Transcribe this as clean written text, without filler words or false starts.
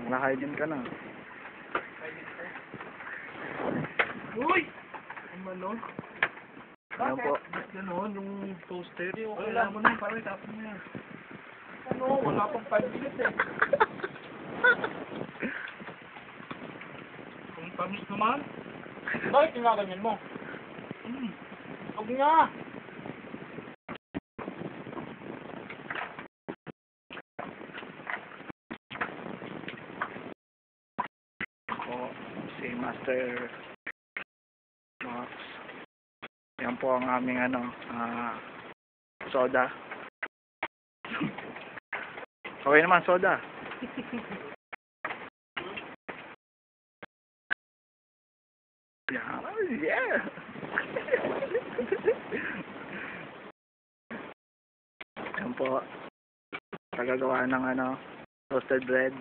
Nakainin ka na. Uy! Ano? Ayan po. Ganon, yung toaster. Wala mo na, parang itapon mo yan. Ano? Wala pang 5 minutes eh. Kung tamis naman. Bakit tinaganyan mo? Huwag nga! Po, si Master Max. Yan po ang aming soda. Okay naman, soda. Yeah. Yan po. Kagagawa ng toasted bread.